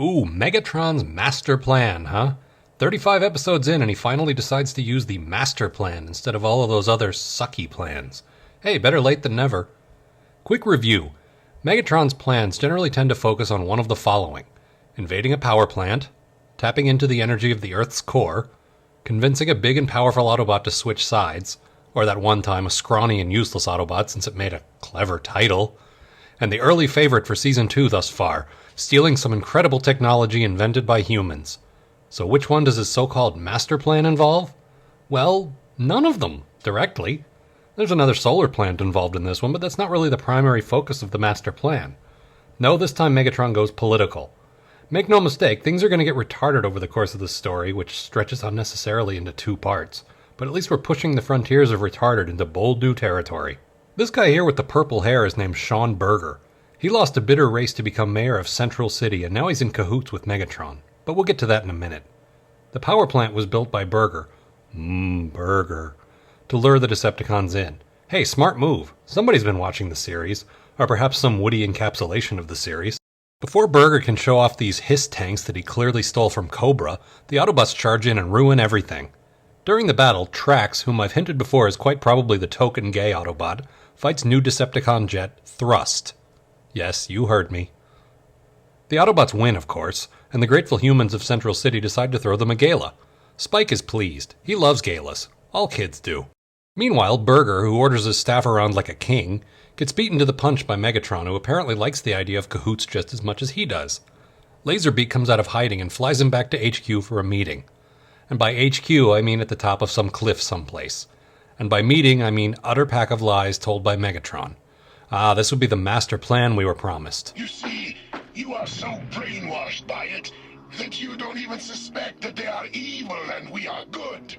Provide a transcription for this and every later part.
Ooh, Megatron's master plan, huh? 35 episodes in and he finally decides to use the master plan instead of all of those other sucky plans. Hey, better late than never. Quick review. Megatron's plans generally tend to focus on one of the following: invading a power plant, tapping into the energy of the Earth's core, convincing a big and powerful Autobot to switch sides, or that one time a scrawny and useless Autobot since it made a clever title, and the early favorite for Season 2 thus far, stealing some incredible technology invented by humans. So which one does his so-called master plan involve? Well, none of them, directly. There's another solar plant involved in this one, but that's not really the primary focus of the master plan. No, this time Megatron goes political. Make no mistake, things are going to get retarded over the course of this story, which stretches unnecessarily into 2 parts. But at least we're pushing the frontiers of retarded into bold new territory. This guy here with the purple hair is named Sean Berger. He lost a bitter race to become mayor of Central City, and now he's in cahoots with Megatron. But we'll get to that in a minute. The power plant was built by Berger. Berger. To lure the Decepticons in. Hey, smart move. Somebody's been watching the series, or perhaps some witty encapsulation of the series. Before Berger can show off these hiss tanks that he clearly stole from Cobra, the Autobots charge in and ruin everything. During the battle, Trax, whom I've hinted before is quite probably the token gay Autobot, fights new Decepticon jet Thrust. Yes, you heard me. The Autobots win, of course, and the grateful humans of Central City decide to throw them a gala. Spike is pleased. He loves galas. All kids do. Meanwhile, Berger, who orders his staff around like a king, gets beaten to the punch by Megatron, who apparently likes the idea of cahoots just as much as he does. Laserbeak comes out of hiding and flies him back to HQ for a meeting. And by HQ, I mean at the top of some cliff someplace. And by meeting, I mean utter pack of lies told by Megatron. This would be the master plan we were promised. You see, you are so brainwashed by it that you don't even suspect that they are evil and we are good.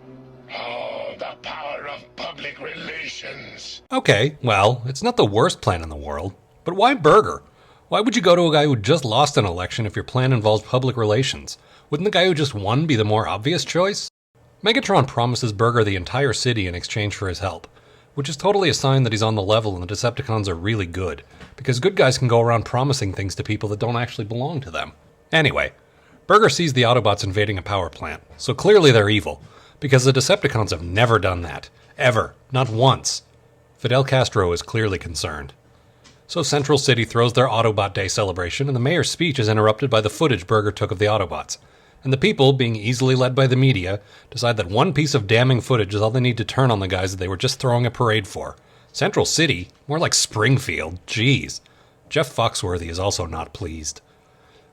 Oh, the power of public relations. Okay, well, it's not the worst plan in the world. But why Berger? Why would you go to a guy who just lost an election if your plan involves public relations? Wouldn't the guy who just won be the more obvious choice? Megatron promises Berger the entire city in exchange for his help, which is totally a sign that he's on the level and the Decepticons are really good, because good guys can go around promising things to people that don't actually belong to them. Anyway, Berger sees the Autobots invading a power plant, so clearly they're evil, because the Decepticons have never done that. Ever. Not once. Fidel Castro is clearly concerned. So Central City throws their Autobot Day celebration, and the mayor's speech is interrupted by the footage Berger took of the Autobots. And the people, being easily led by the media, decide that one piece of damning footage is all they need to turn on the guys that they were just throwing a parade for. Central City? More like Springfield. Jeez. Jeff Foxworthy is also not pleased.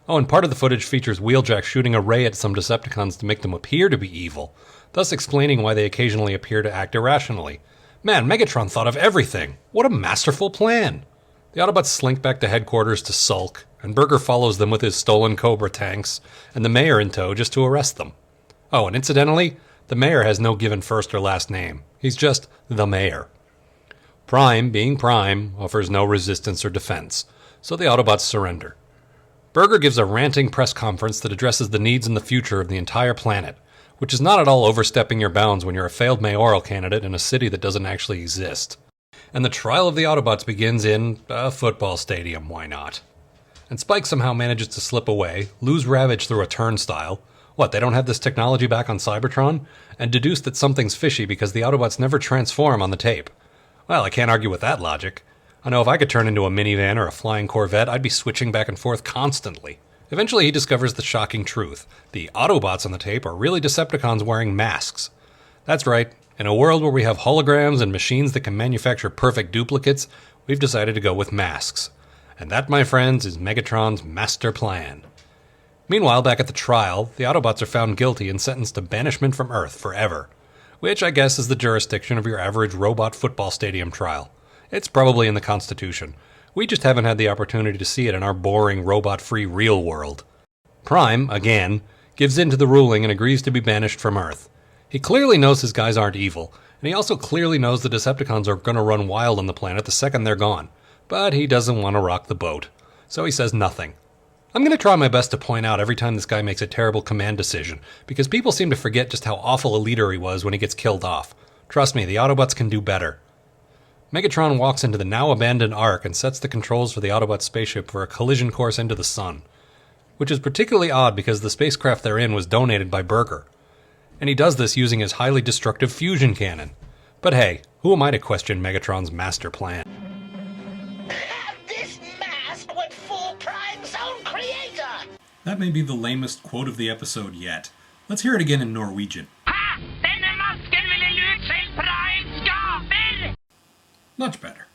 Oh, and part of the footage features Wheeljack shooting a ray at some Decepticons to make them appear to be evil, thus explaining why they occasionally appear to act irrationally. Man, Megatron thought of everything. What a masterful plan. The Autobots slink back to headquarters to sulk, and Berger follows them with his stolen Cobra tanks, and the mayor in tow just to arrest them. Oh, and incidentally, the mayor has no given first or last name. He's just the mayor. Prime, being Prime, offers no resistance or defense, so the Autobots surrender. Berger gives a ranting press conference that addresses the needs and the future of the entire planet, which is not at all overstepping your bounds when you're a failed mayoral candidate in a city that doesn't actually exist. And the trial of the Autobots begins in a football stadium, why not? And Spike somehow manages to slip away, lose Ravage through a turnstile. What, they don't have this technology back on Cybertron? And deduce that something's fishy because the Autobots never transform on the tape. Well, I can't argue with that logic. I know if I could turn into a minivan or a flying Corvette, I'd be switching back and forth constantly. Eventually he discovers the shocking truth. The Autobots on the tape are really Decepticons wearing masks. That's right. In a world where we have holograms and machines that can manufacture perfect duplicates, we've decided to go with masks. And that, my friends, is Megatron's master plan. Meanwhile, back at the trial, the Autobots are found guilty and sentenced to banishment from Earth forever. Which, I guess, is the jurisdiction of your average robot football stadium trial. It's probably in the Constitution. We just haven't had the opportunity to see it in our boring, robot-free real world. Prime, again, gives in to the ruling and agrees to be banished from Earth. He clearly knows his guys aren't evil, and he also clearly knows the Decepticons are going to run wild on the planet the second they're gone. But he doesn't want to rock the boat, so he says nothing. I'm going to try my best to point out every time this guy makes a terrible command decision, because people seem to forget just how awful a leader he was when he gets killed off. Trust me, the Autobots can do better. Megatron walks into the now-abandoned Ark and sets the controls for the Autobot spaceship for a collision course into the sun. which is particularly odd because the spacecraft they're in was donated by Burger. And he does this using his highly destructive fusion cannon. But hey, who am I to question Megatron's master plan? Have this mask with full Prime Zone Creator! That may be the lamest quote of the episode yet. Let's hear it again in Norwegian. Ha! Denne masken vil jeg ut selv Prime skaper! Much better.